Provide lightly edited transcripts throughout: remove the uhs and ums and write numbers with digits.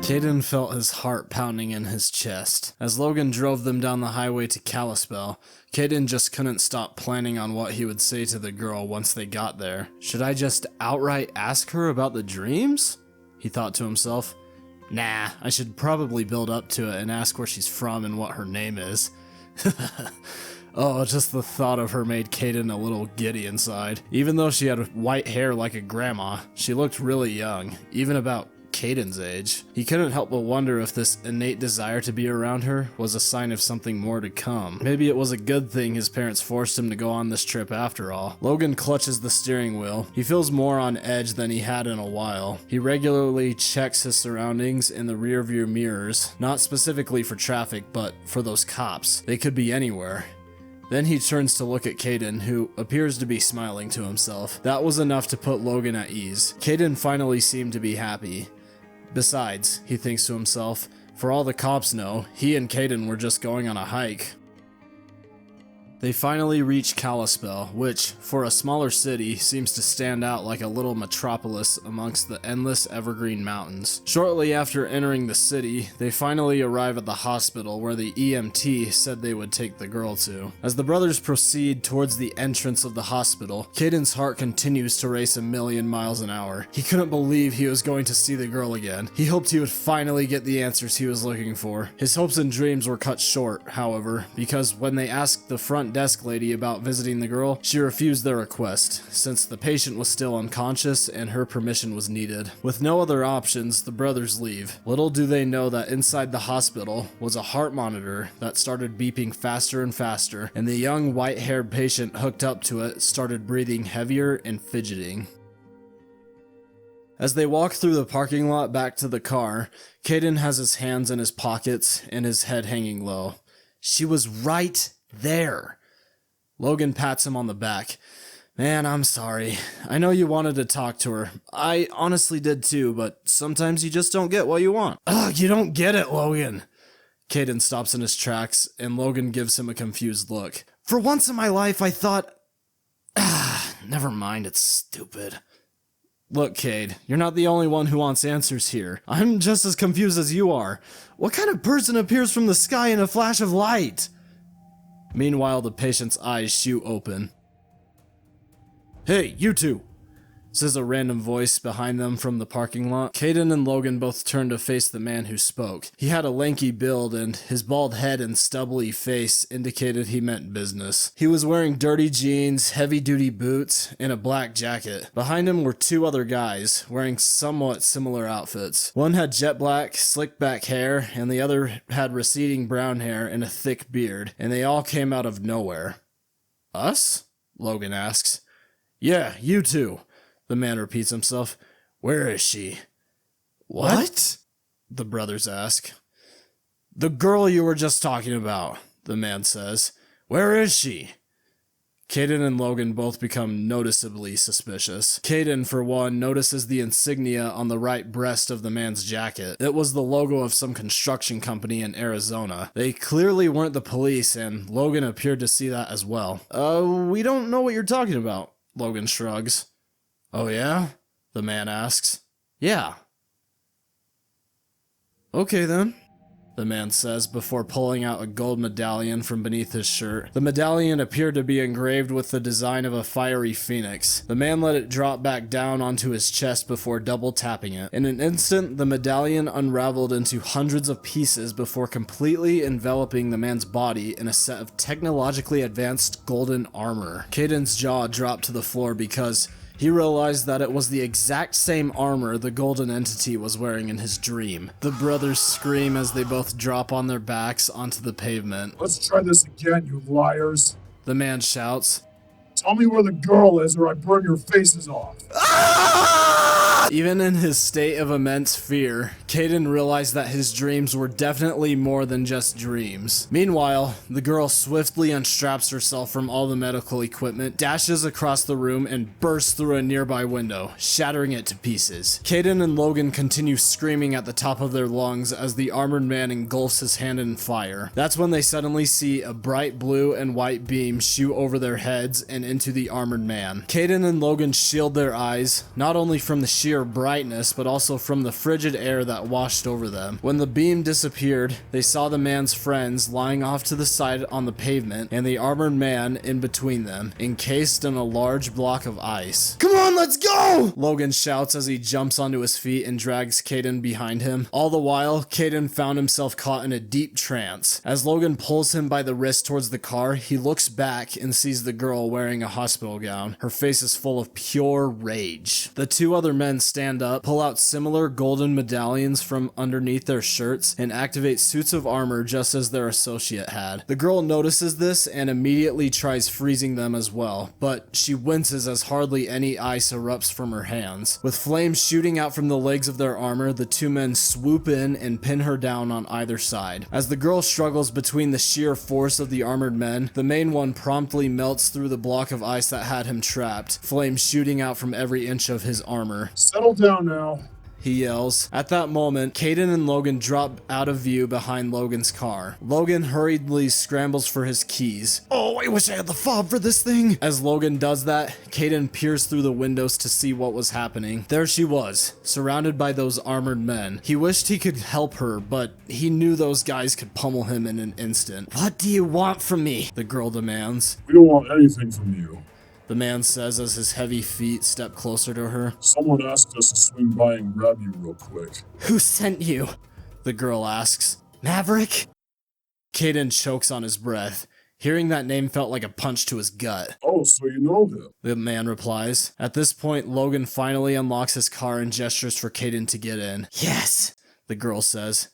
Kaden felt his heart pounding in his chest. As Logan drove them down the highway to Kalispell, Kaden just couldn't stop planning on what he would say to the girl once they got there. Should I just outright ask her about the dreams? He thought to himself. Nah, I should probably build up to it and ask where she's from and what her name is. Oh, just the thought of her made Kaden a little giddy inside. Even though she had white hair like a grandma, she looked really young, even about Kaden's age. He couldn't help but wonder if this innate desire to be around her was a sign of something more to come. Maybe it was a good thing his parents forced him to go on this trip after all. Logan clutches the steering wheel. He feels more on edge than he had in a while. He regularly checks his surroundings in the rearview mirrors, not specifically for traffic, but for those cops. They could be anywhere. Then he turns to look at Kaden, who appears to be smiling to himself. That was enough to put Logan at ease. Kaden finally seemed to be happy. Besides, he thinks to himself, for all the cops know, he and Kaden were just going on a hike. They finally reach Kalispell, which, for a smaller city, seems to stand out like a little metropolis amongst the endless evergreen mountains. Shortly after entering the city, they finally arrive at the hospital where the EMT said they would take the girl to. As the brothers proceed towards the entrance of the hospital, Kaden's heart continues to race a million miles an hour. He couldn't believe he was going to see the girl again. He hoped he would finally get the answers he was looking for. His hopes and dreams were cut short, however, because when they asked the front desk lady about visiting the girl, she refused their request, since the patient was still unconscious and her permission was needed. With no other options, the brothers leave. Little do they know that inside the hospital was a heart monitor that started beeping faster and faster, and the young white-haired patient hooked up to it started breathing heavier and fidgeting. As they walk through the parking lot back to the car, Kaden has his hands in his pockets and his head hanging low. She was right there. Logan pats him on the back. Man, I'm sorry. I know you wanted to talk to her. I honestly did too, but sometimes you just don't get what you want. Ugh, you don't get it, Logan. Kaden stops in his tracks, and Logan gives him a confused look. For once in my life, I thought... never mind, it's stupid. Look, Cade, you're not the only one who wants answers here. I'm just as confused as you are. What kind of person appears from the sky in a flash of light? Meanwhile, the patient's eyes shoot open. Hey, you two, says a random voice behind them from the parking lot. Kaden and Logan both turned to face the man who spoke. He had a lanky build, and his bald head and stubbly face indicated he meant business. He was wearing dirty jeans, heavy-duty boots, and a black jacket. Behind him were two other guys, wearing somewhat similar outfits. One had jet black, slick back hair, and the other had receding brown hair and a thick beard, and they all came out of nowhere. Us? Logan asks. Yeah, you two. The man repeats himself. Where is she? What? The brothers ask. The girl you were just talking about, the man says. Where is she? Kaden and Logan both become noticeably suspicious. Kaden, for one, notices the insignia on the right breast of the man's jacket. It was the logo of some construction company in Arizona. They clearly weren't the police, and Logan appeared to see that as well. We don't know what you're talking about, Logan shrugs. Oh yeah? The man asks. Yeah. Okay then, the man says before pulling out a gold medallion from beneath his shirt. The medallion appeared to be engraved with the design of a fiery phoenix. The man let it drop back down onto his chest before double tapping it. In an instant, the medallion unraveled into hundreds of pieces before completely enveloping the man's body in a set of technologically advanced golden armor. Kaden's jaw dropped to the floor because he realized that it was the exact same armor the golden entity was wearing in his dream. The brothers scream as they both drop on their backs onto the pavement. Let's try this again, you liars. The man shouts. Tell me where the girl is or I burn your faces off. Even in his state of immense fear, Kaden realized that his dreams were definitely more than just dreams. Meanwhile, the girl swiftly unstraps herself from all the medical equipment, dashes across the room, and bursts through a nearby window, shattering it to pieces. Kaden and Logan continue screaming at the top of their lungs as the armored man engulfs his hand in fire. That's when they suddenly see a bright blue and white beam shoot over their heads and into the armored man. Kaden and Logan shield their eyes, not only from the sheer sheer brightness, but also from the frigid air that washed over them. When the beam disappeared, they saw the man's friends lying off to the side on the pavement, and the armored man in between them, encased in a large block of ice. "Come on, let's go!" Logan shouts as he jumps onto his feet and drags Kaden behind him. All the while, Kaden found himself caught in a deep trance. As Logan pulls him by the wrist towards the car, he looks back and sees the girl wearing a hospital gown. Her face is full of pure rage. The two other men stand up, pull out similar golden medallions from underneath their shirts, and activate suits of armor just as their associate had. The girl notices this and immediately tries freezing them as well, but she winces as hardly any ice erupts from her hands. With flames shooting out from the legs of their armor, the two men swoop in and pin her down on either side. As the girl struggles between the sheer force of the armored men, the main one promptly melts through the block of ice that had him trapped, flames shooting out from every inch of his armor. "Settle down now," he yells. At that moment, Kaden and Logan drop out of view behind Logan's car. Logan hurriedly scrambles for his keys. "Oh, I wish I had the fob for this thing." As Logan does that, Kaden peers through the windows to see what was happening. There she was, surrounded by those armored men. He wished he could help her, but he knew those guys could pummel him in an instant. "What do you want from me?" the girl demands. "We don't want anything from you," the man says as his heavy feet step closer to her. "Someone asked us to swing by and grab you real quick." "Who sent you?" the girl asks. "Maverick?" Kaden chokes on his breath. Hearing that name felt like a punch to his gut. "Oh, so you know him?" the man replies. At this point, Logan finally unlocks his car and gestures for Kaden to get in. "Yes," the girl says.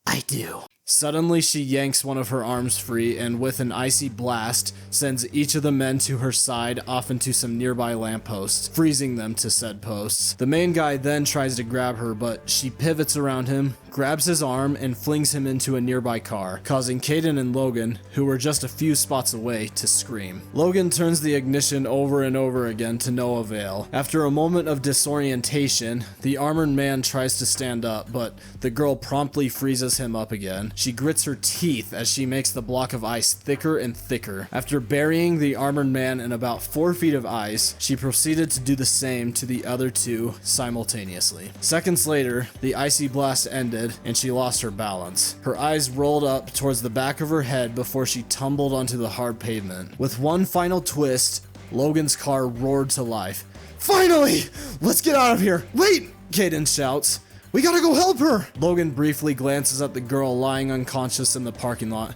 "I do." Suddenly, she yanks one of her arms free and with an icy blast, sends each of the men to her side off into some nearby lampposts, freezing them to said posts. The main guy then tries to grab her, but she pivots around him, grabs his arm, and flings him into a nearby car, causing Kaden and Logan, who were just a few spots away, to scream. Logan turns the ignition over and over again to no avail. After a moment of disorientation, the armored man tries to stand up, but the girl promptly freezes him up again. She grits her teeth as she makes the block of ice thicker and thicker. After burying the armored man in about 4 feet of ice, she proceeded to do the same to the other two simultaneously. Seconds later, the icy blast ended and she lost her balance. Her eyes rolled up towards the back of her head before she tumbled onto the hard pavement. With one final twist, Logan's car roared to life. "Finally! Let's get out of here! Wait!" Kaden shouts. "We gotta go help her!" Logan briefly glances at the girl lying unconscious in the parking lot.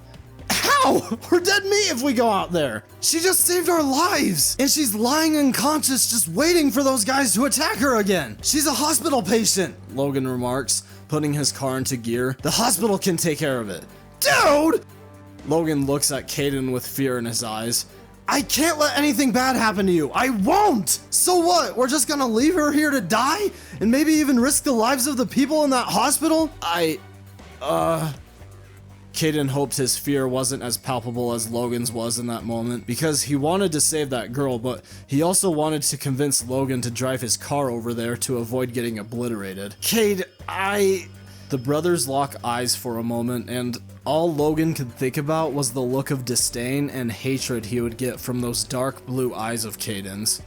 "How? We're dead meat if we go out there! She just saved our lives! And she's lying unconscious just waiting for those guys to attack her again! She's a hospital patient," Logan remarks, putting his car into gear. "The hospital can take care of it." "Dude!" Logan looks at Kaden with fear in his eyes. "I can't let anything bad happen to you. I won't! So what? We're just gonna leave her here to die? And maybe even risk the lives of the people in that hospital? Kaden hoped his fear wasn't as palpable as Logan's was in that moment, because he wanted to save that girl, but he also wanted to convince Logan to drive his car over there to avoid getting obliterated. "Cade, The brothers lock eyes for a moment, and all Logan could think about was the look of disdain and hatred he would get from those dark blue eyes of Kaden's.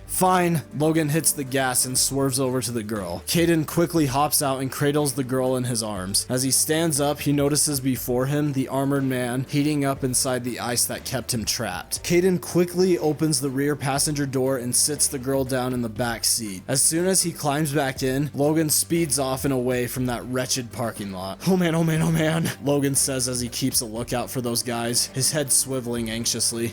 Fine, Logan hits the gas and swerves over to the girl. Kaden quickly hops out and cradles the girl in his arms. As he stands up, he notices before him the armored man heating up inside the ice that kept him trapped. Kaden quickly opens the rear passenger door and sits the girl down in the back seat. As soon as he climbs back in, Logan speeds off and away from that wretched parking lot. Oh man, oh man, oh man, Logan says as he keeps a lookout for those guys, his head swiveling anxiously.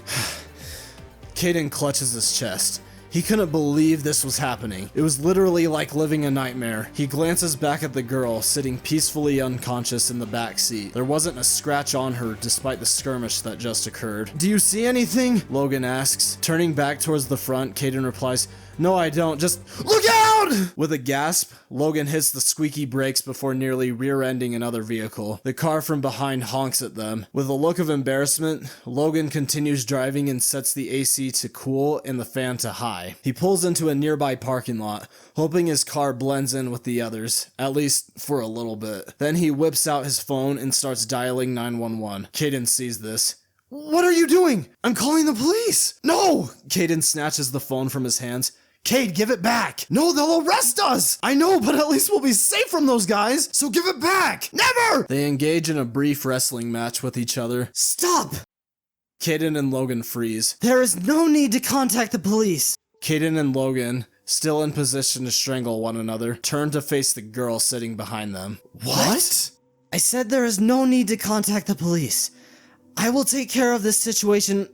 Kaden clutches his chest. He couldn't believe this was happening. It was literally like living a nightmare. He glances back at the girl, sitting peacefully unconscious in the back seat. There wasn't a scratch on her despite the skirmish that just occurred. "Do you see anything?" Logan asks. Turning back towards the front, Kaden replies, "No, I don't. Just look out!" With a gasp, Logan hits the squeaky brakes before nearly rear-ending another vehicle. The car from behind honks at them. With a look of embarrassment, Logan continues driving and sets the AC to cool and the fan to high. He pulls into a nearby parking lot, hoping his car blends in with the others, at least for a little bit. Then he whips out his phone and starts dialing 911. Kaden sees this. "What are you doing? I'm calling the police!" "No!" Kaden snatches the phone from his hands. Cade, give it back! No, they'll arrest us! I know, but at least we'll be safe from those guys, so give it back! Never! They engage in a brief wrestling match with each other. Stop! Kaden and Logan freeze. There is no need to contact the police. Kaden and Logan, still in position to strangle one another, turn to face the girl sitting behind them. What? I said there is no need to contact the police. I will take care of this situation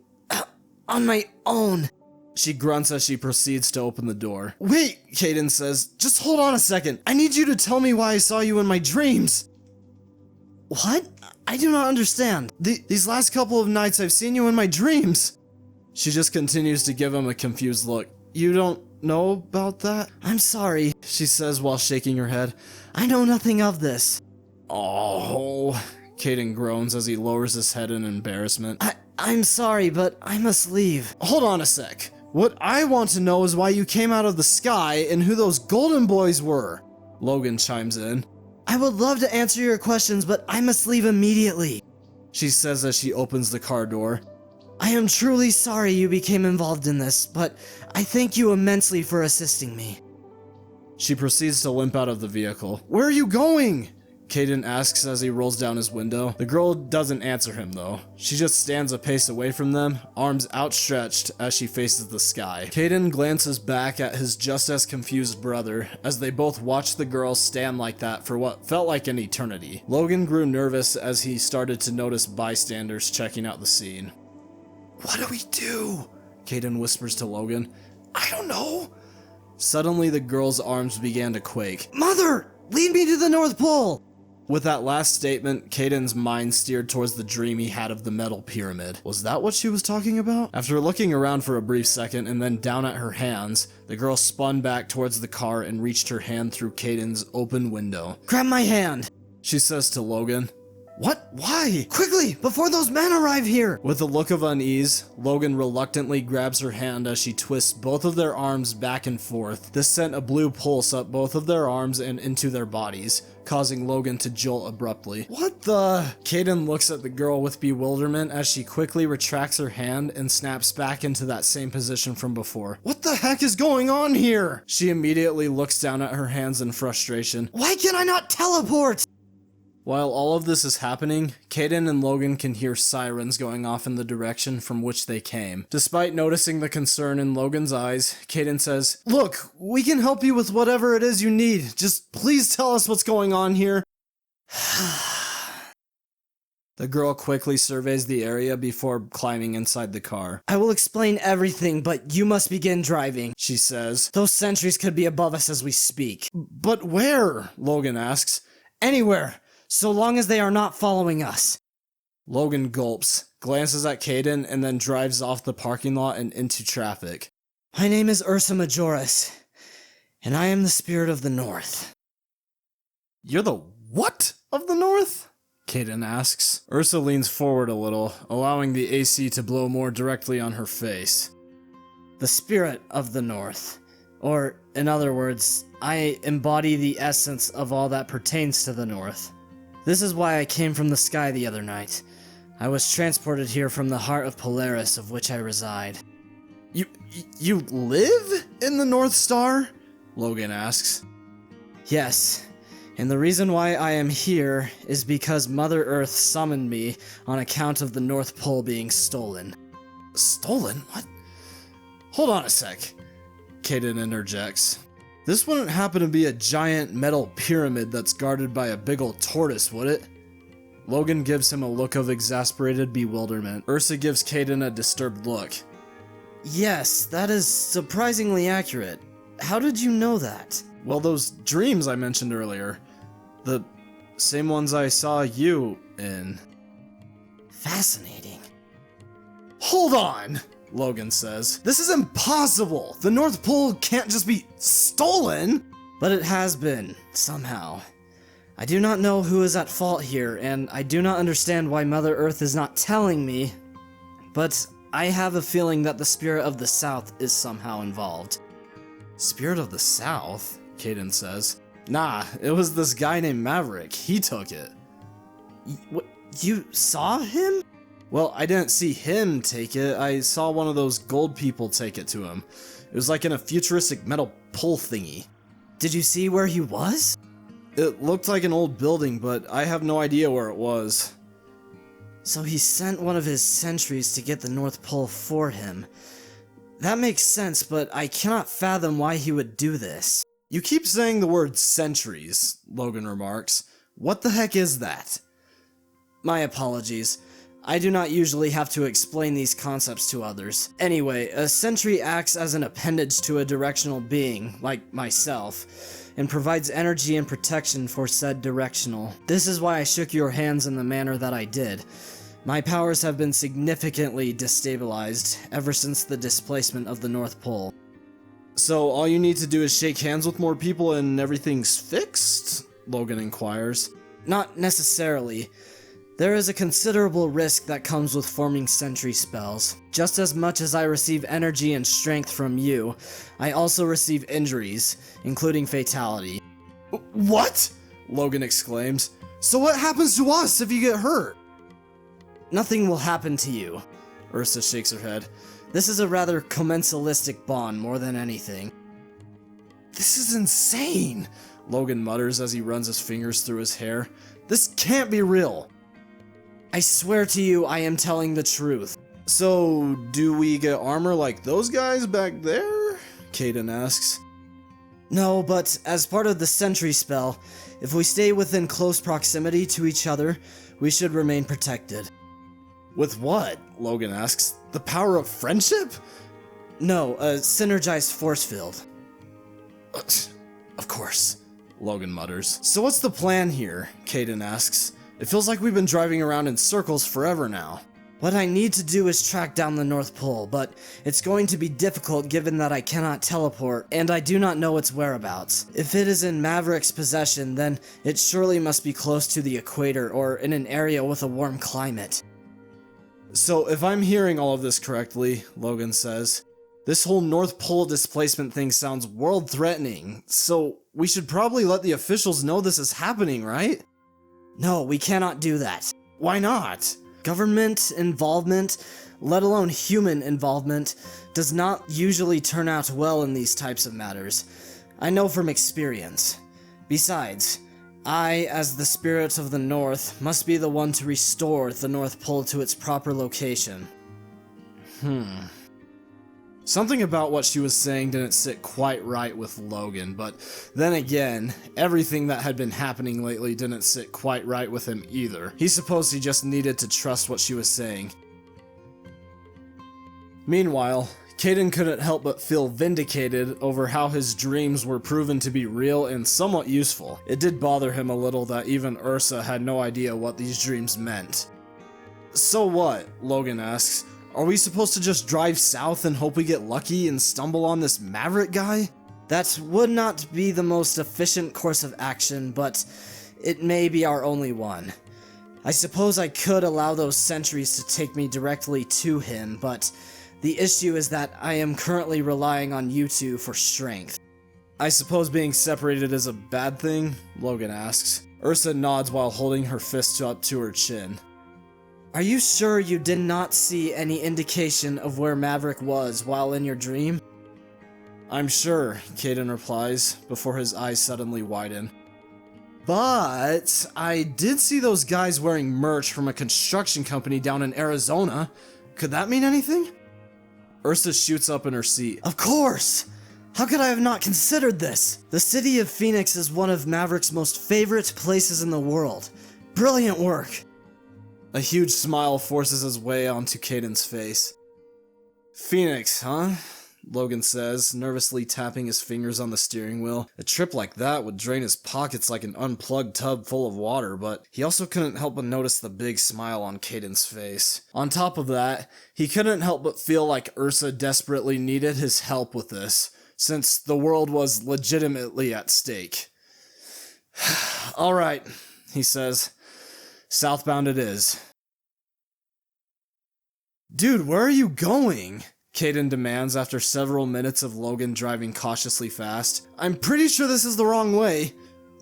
on my own. She grunts as she proceeds to open the door. Wait, Kaden says, just hold on a second. I need you to tell me why I saw you in my dreams. What? I do not understand. These last couple of nights I've seen you in my dreams. She just continues to give him a confused look. You don't know about that? I'm sorry, she says while shaking her head. I know nothing of this. Oh, Kaden groans as he lowers his head in embarrassment. I'm sorry, but I must leave. Hold on a sec. What I want to know is why you came out of the sky and who those golden boys were. Logan chimes in. I would love to answer your questions, but I must leave immediately, she says as she opens the car door. I am truly sorry you became involved in this, but I thank you immensely for assisting me. She proceeds to limp out of the vehicle. Where are you going? Kaden asks as he rolls down his window. The girl doesn't answer him though. She just stands a pace away from them, arms outstretched as she faces the sky. Kaden glances back at his just as confused brother as they both watch the girl stand like that for what felt like an eternity. Logan grew nervous as he started to notice bystanders checking out the scene. What do we do? Kaden whispers to Logan. I don't know. Suddenly the girl's arms began to quake. Mother! Lead me to the North Pole! With that last statement, Kaden's mind steered towards the dream he had of the metal pyramid. Was that what she was talking about? After looking around for a brief second and then down at her hands, the girl spun back towards the car and reached her hand through Kaden's open window. Grab my hand, she says to Logan. What? Why? Quickly, before those men arrive here! With a look of unease, Logan reluctantly grabs her hand as she twists both of their arms back and forth. This sent a blue pulse up both of their arms and into their bodies, causing Logan to jolt abruptly. What the? Kaden looks at the girl with bewilderment as she quickly retracts her hand and snaps back into that same position from before. What the heck is going on here? She immediately looks down at her hands in frustration. Why can I not teleport? While all of this is happening, Kaden and Logan can hear sirens going off in the direction from which they came. Despite noticing the concern in Logan's eyes, Kaden says, Look, we can help you with whatever it is you need. Just please tell us what's going on here. The girl quickly surveys the area before climbing inside the car. I will explain everything, but you must begin driving, she says. Those sentries could be above us as we speak. But where? Logan asks. Anywhere. So long as they are not following us. Logan gulps, glances at Kaden, and then drives off the parking lot and into traffic. My name is Ursa Majoris, and I am the spirit of the North. You're the what of the North? Kaden asks. Ursa leans forward a little, allowing the AC to blow more directly on her face. The spirit of the North. Or, in other words, I embody the essence of all that pertains to the North. This is why I came from the sky the other night. I was transported here from the heart of Polaris, of which I reside. You live in the North Star? Logan asks. Yes, and the reason why I am here is because Mother Earth summoned me on account of the North Pole being stolen. Stolen? What? Hold on a sec. Kaden interjects. This wouldn't happen to be a giant metal pyramid that's guarded by a big ol' tortoise, would it? Logan gives him a look of exasperated bewilderment. Ursa gives Kaden a disturbed look. Yes, that is surprisingly accurate. How did you know that? Well, those dreams I mentioned earlier. The same ones I saw you in. Fascinating. Hold on! Logan says. This is impossible! The North Pole can't just be stolen! But it has been, somehow. I do not know who is at fault here, and I do not understand why Mother Earth is not telling me, but I have a feeling that the spirit of the South is somehow involved. Spirit of the South? Kaden says. Nah, it was this guy named Maverick. He took it. You saw him? Well, I didn't see him take it. I saw one of those gold people take it to him. It was like in a futuristic metal pull thingy. Did you see where he was? It looked like an old building, but I have no idea where it was. So he sent one of his sentries to get the North Pole for him. That makes sense, but I cannot fathom why he would do this. You keep saying the word sentries, Logan remarks. What the heck is that? My apologies. I do not usually have to explain these concepts to others. Anyway, a sentry acts as an appendage to a directional being, like myself, and provides energy and protection for said directional. This is why I shook your hands in the manner that I did. My powers have been significantly destabilized ever since the displacement of the North Pole. So all you need to do is shake hands with more people and everything's fixed? Logan inquires. Not necessarily. There is a considerable risk that comes with forming sentry spells. Just as much as I receive energy and strength from you, I also receive injuries, including fatality. What? Logan exclaims. So what happens to us if you get hurt? Nothing will happen to you. Ursa shakes her head. This is a rather commensalistic bond more than anything. This is insane, Logan mutters as he runs his fingers through his hair. This can't be real. I swear to you, I am telling the truth. So, do we get armor like those guys back there? Kaden asks. No, but as part of the sentry spell, if we stay within close proximity to each other, we should remain protected. With what? Logan asks. The power of friendship? No, a synergized force field. Of course, Logan mutters. So what's the plan here? Kaden asks. It feels like we've been driving around in circles forever now. What I need to do is track down the North Pole, but it's going to be difficult given that I cannot teleport, and I do not know its whereabouts. If it is in Maverick's possession, then it surely must be close to the equator or in an area with a warm climate. So if I'm hearing all of this correctly, Logan says, this whole North Pole displacement thing sounds world-threatening, so we should probably let the officials know this is happening, right? No, we cannot do that. Why not? Government involvement, let alone human involvement, does not usually turn out well in these types of matters. I know from experience. Besides, I, as the spirit of the North, must be the one to restore the North Pole to its proper location. Something about what she was saying didn't sit quite right with Logan, but then again, everything that had been happening lately didn't sit quite right with him either. He supposed he just needed to trust what she was saying. Meanwhile, Kaden couldn't help but feel vindicated over how his dreams were proven to be real and somewhat useful. It did bother him a little that even Ursa had no idea what these dreams meant. So what? Logan asks. Are we supposed to just drive south and hope we get lucky and stumble on this Maverick guy? That would not be the most efficient course of action, but it may be our only one. I suppose I could allow those sentries to take me directly to him, but the issue is that I am currently relying on you two for strength. I suppose being separated is a bad thing? Logan asks. Ursa nods while holding her fist up to her chin. Are you sure you did not see any indication of where Maverick was while in your dream? I'm sure, Kaden replies, before his eyes suddenly widen. But I did see those guys wearing merch from a construction company down in Arizona. Could that mean anything? Ursa shoots up in her seat. Of course! How could I have not considered this? The city of Phoenix is one of Maverick's most favorite places in the world. Brilliant work! A huge smile forces its way onto Kaden's face. Phoenix, huh? Logan says, nervously tapping his fingers on the steering wheel. A trip like that would drain his pockets like an unplugged tub full of water, but he also couldn't help but notice the big smile on Kaden's face. On top of that, he couldn't help but feel like Ursa desperately needed his help with this, since the world was legitimately at stake. Alright, he says. Southbound it is. Dude, where are you going? Kaden demands after several minutes of Logan driving cautiously fast. I'm pretty sure this is the wrong way.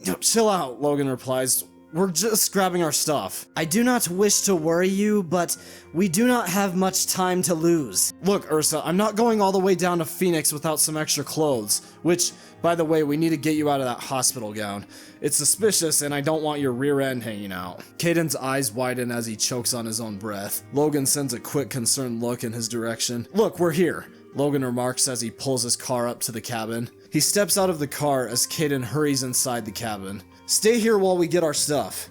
Yo, chill out, Logan replies. we're just grabbing our stuff. I do not wish to worry you, but we do not have much time to lose. Look, Ursa, I'm not going all the way down to Phoenix without some extra clothes, which, by the way, we need to get you out of that hospital gown. It's suspicious and I don't want your rear end hanging out. Kaden's eyes widen as he chokes on his own breath. Logan sends a quick concerned look in his direction. Look, we're here, Logan remarks as he pulls his car up to the cabin. He steps out of the car as Kaden hurries inside the cabin. Stay here while we get our stuff.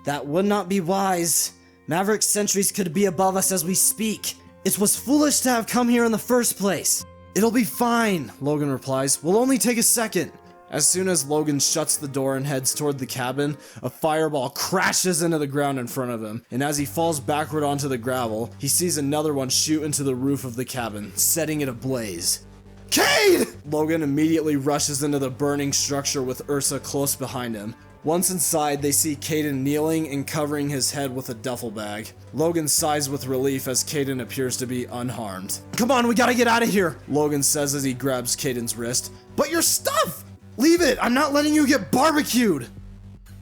That would not be wise. Maverick sentries could be above us as we speak. It was foolish to have come here in the first place. It'll be fine, Logan replies. We'll only take a second. As soon as Logan shuts the door and heads toward the cabin, a fireball crashes into the ground in front of him, and as he falls backward onto the gravel, he sees another one shoot into the roof of the cabin, setting it ablaze. Cade! Logan immediately rushes into the burning structure with Ursa close behind him. Once inside, they see Kaden kneeling and covering his head with a duffel bag. Logan sighs with relief as Kaden appears to be unharmed. Come on, we gotta get out of here, Logan says as he grabs Kaden's wrist. But your stuff! Leave it! I'm not letting you get barbecued!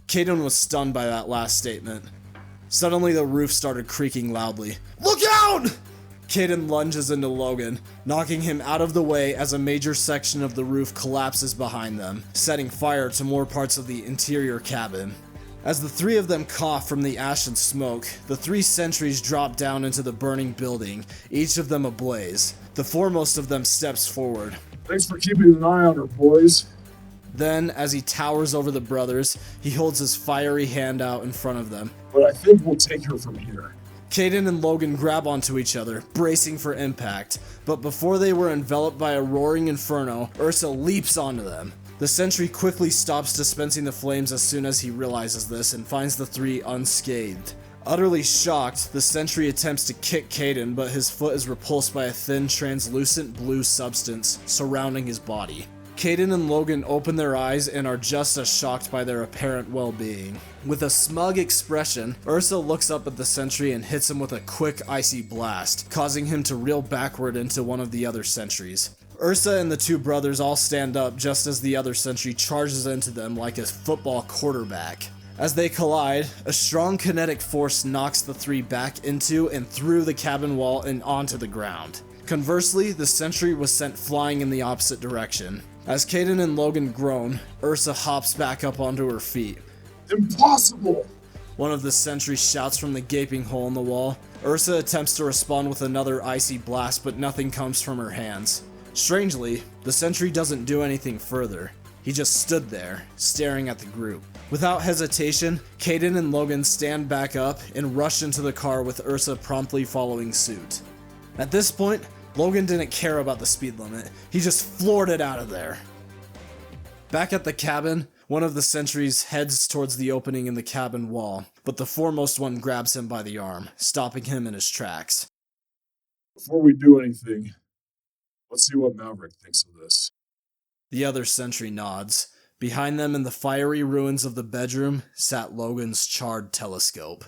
Kaden was stunned by that last statement. Suddenly, the roof started creaking loudly. Look out! Kaden lunges into Logan, knocking him out of the way as a major section of the roof collapses behind them, setting fire to more parts of the interior cabin. As the three of them cough from the ash and smoke, the three sentries drop down into the burning building, each of them ablaze. The foremost of them steps forward. Thanks for keeping an eye on her, boys. Then, as he towers over the brothers, he holds his fiery hand out in front of them. But I think we'll take her from here. Kaden and Logan grab onto each other, bracing for impact, but before they were enveloped by a roaring inferno, Ursa leaps onto them. The sentry quickly stops dispensing the flames as soon as he realizes this and finds the three unscathed. Utterly shocked, the sentry attempts to kick Kaden, but his foot is repulsed by a thin, translucent blue substance surrounding his body. Kaden and Logan open their eyes and are just as shocked by their apparent well-being. With a smug expression, Ursa looks up at the sentry and hits him with a quick icy blast, causing him to reel backward into one of the other sentries. Ursa and the two brothers all stand up just as the other sentry charges into them like a football quarterback. As they collide, a strong kinetic force knocks the three back into and through the cabin wall and onto the ground. Conversely, the sentry was sent flying in the opposite direction. As Kaden and Logan groan, Ursa hops back up onto her feet. Impossible! One of the sentries shouts from the gaping hole in the wall. Ursa attempts to respond with another icy blast, but nothing comes from her hands. Strangely, the sentry doesn't do anything further. He just stood there, staring at the group. Without hesitation, Kaden and Logan stand back up and rush into the car with Ursa promptly following suit. At this point, Logan didn't care about the speed limit. He just floored it out of there. Back at the cabin, one of the sentries heads towards the opening in the cabin wall, but the foremost one grabs him by the arm, stopping him in his tracks. Before we do anything, let's see what Maverick thinks of this. The other sentry nods. Behind them in the fiery ruins of the bedroom sat Logan's charred telescope.